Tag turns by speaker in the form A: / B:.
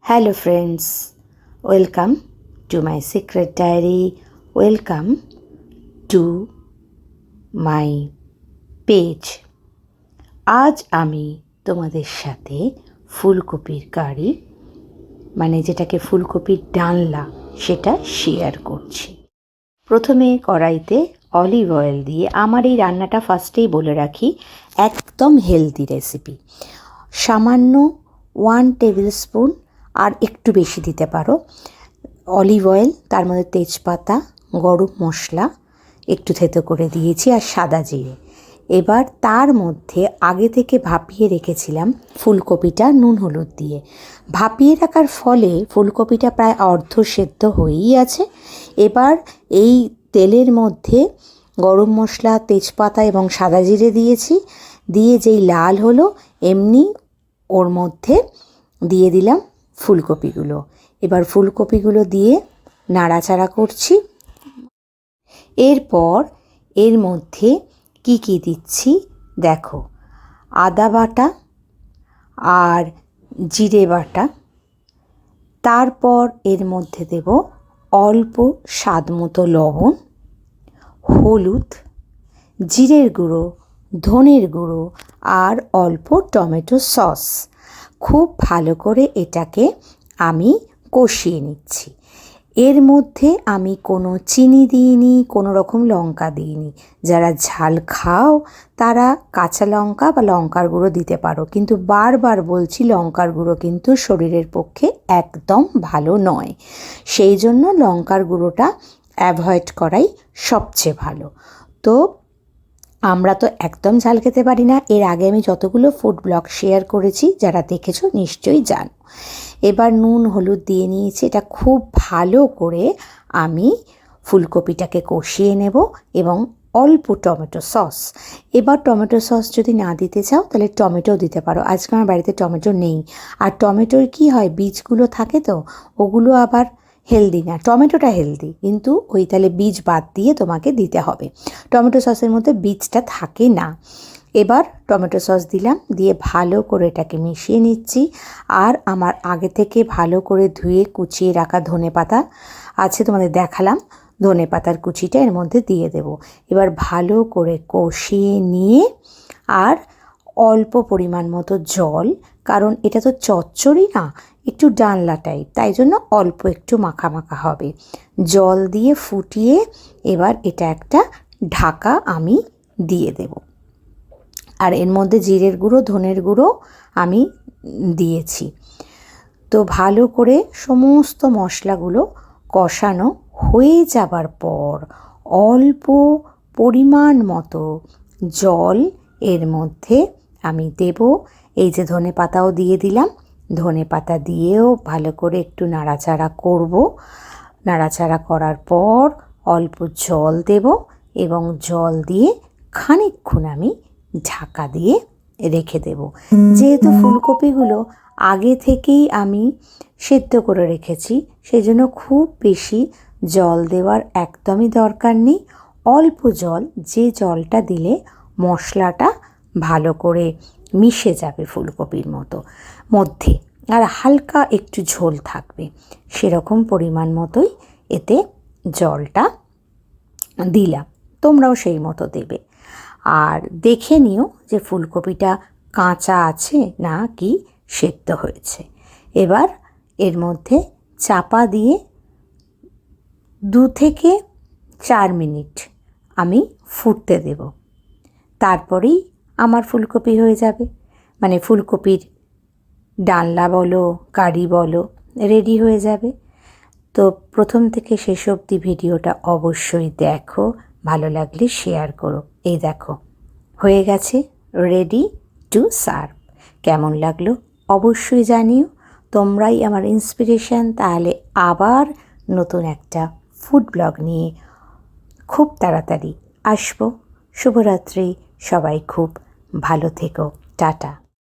A: Hello friends, welcome to my secret diary. Welcome to my page. আজ আমি তোমাদের সাথে ফুলকপির কারি যেটাকে ফুলকপির ডালনা সেটা শেয়ার করছি। প্রথমে কড়াইতে অলিভ অয়েল দিয়ে, আমার এই রান্নাটা ফার্স্টেই বলে রাখি একদম হেলদি রেসিপি। সামান্য 1 টেবিল স্পুন আর একটু বেশি দিতে পারো অলিভ অয়েল, তার মধ্যে তেজপাতা, গরম মশলা একটু থেতো করে দিয়েছি আর সাদা জিরে। এবার তার মধ্যে আগে থেকে ভাপিয়ে রেখেছিলাম ফুলকপিটা নুন হলুদ দিয়ে। ভাপিয়ে রাখার ফলে ফুলকপিটা প্রায় অর্ধ সেদ্ধ হয়েই আছে। এবার এই তেলের মধ্যে গরম মশলা, তেজপাতা এবং সাদা জিরে দিয়েছি। দিয়ে যেই লাল হলো এমনি ওর মধ্যে দিয়ে দিলাম ফুলকপিগুলো। এবার ফুলকপিগুলো দিয়ে নাড়াচাড়া করছি। এরপর এর মধ্যে কি কি দিচ্ছি দেখো, আদা বাটা আর জিরে বাটা, তারপর এর মধ্যে দেব অল্প স্বাদ মতো লবণ, হলুদ, জিরের গুঁড়ো, ধনের গুঁড়ো আর অল্প টমেটো সস। খুব ভালো করে এটাকে আমি কষিয়ে নিচ্ছি। এর মধ্যে আমি কোনো চিনি দিইনি, কোনো রকম লঙ্কা দিইনি। যারা ঝাল খাও তারা কাঁচা লঙ্কা বা লঙ্কার গুঁড়ো দিতে পারো, কিন্তু বারবার বলছি লঙ্কার গুঁড়ো কিন্তু শরীরের পক্ষে একদম ভালো নয়। সেই জন্য লঙ্কার গুঁড়োটা অ্যাভয়েড করাই সবচেয়ে ভালো। তো আমরা তো একদম ঝাল খেতে পারি না। এর আগে আমি যতগুলো ফুড ব্লগ শেয়ার করেছি, যারা দেখেছো নিশ্চয়ই জানো। এবার নুন হলুদ দিয়ে নিয়েছি। এটা খুব ভালো করে আমি ফুলকপিটাকে কষিয়ে নেব এবং অল্প টমেটো সস। এবার টমেটো সস যদি না দিতে চাও তাহলে টমেটোও দিতে পারো। আজকে আমার বাড়িতে টমেটো নেই। আর টমেটোর কি হয়, বীজগুলো থাকে, তো ওগুলো আবার হেলদি না। টমেটোটা হেলদি, কিন্তু ওই তাহলে বীজ বাদ দিয়ে তোমাকে দিতে হবে। টমেটো সসের মধ্যে বীজটা থাকে না। এবার টমেটো সস দিলাম, দিয়ে ভালো করে এটাকে মিশিয়ে নিচ্ছি। আর আমার আগে থেকে ভালো করে ধুয়ে কুচিয়ে রাখা ধনেপাতা আছে, তোমাদের দেখালাম। ধনেপাতার কুচিটা এর মধ্যে দিয়ে দেব। এবার ভালো করে কষিয়ে নিয়ে আর অল্প পরিমাণ মতো জল, কারণ এটা তো চচ্চড়ি না, একটু ডালনা টাইপ, তাই জন্য অল্প একটু মাখা মাখা হবে। জল দিয়ে ফুটিয়ে এবার এটা একটা ঢাকা আমি দিয়ে দেব। আর এর মধ্যে জিরের গুঁড়ো, ধনের গুঁড়ো আমি দিয়েছি। তো ভালো করে সমস্ত মশলাগুলো কষানো হয়ে যাবার পর অল্প পরিমাণ মতো জল এর মধ্যে আমি দেব। এই যে ধনেপাতাও দিয়ে দিলাম, ধনেপাতা দিয়েও ভালো করে একটু নাড়াচাড়া করব। নাড়াচাড়া করার পর অল্প জল দেব এবং জল দিয়ে খানিকক্ষণ আমি ঢাকা দিয়ে রেখে দেব। যেহেতু ফুলকপিগুলো আগে থেকেই আমি সেদ্ধ করে রেখেছি, সেই জন্য খুব বেশি জল দেওয়ার একদমই দরকার নেই। অল্প জল, যে জলটা দিলে মশলাটা ভালো করে মিশে যাবে ফুলকপির মধ্যে, আর হালকা একটু ঝোল থাকবে, সেরকম পরিমাণ মতোই এতে জলটা দিলাম। তোমরাও সেই মতো দেবে। আর দেখে নিও যে ফুলকপিটা কাঁচা আছে না কি সেদ্ধ হয়েছে। এবার এর মধ্যে চাপা দিয়ে 2 থেকে 4 মিনিট আমি ফুটতে দেব। তারপরেই আমার ফুলকপি হয়ে যাবে, ফুলকপির ডালনা বলো, কারি বলো, রেডি হয়ে যাবে। তো প্রথম থেকে শেষ অবধি ভিডিওটা অবশ্যই দেখো, ভালো লাগলে শেয়ার করো। এই দেখো হয়ে গেছে, রেডি টু সার্ভ। কেমন লাগলো অবশ্যই জানিও। তোমরাই আমার ইন্সপিরেশন। তাহলে আবার নতুন একটা ফুড ব্লগ নিয়ে খুব তাড়াতাড়ি আসবো। শুভরাত্রি, সবাই খুব ভালো থেকো, টাটা।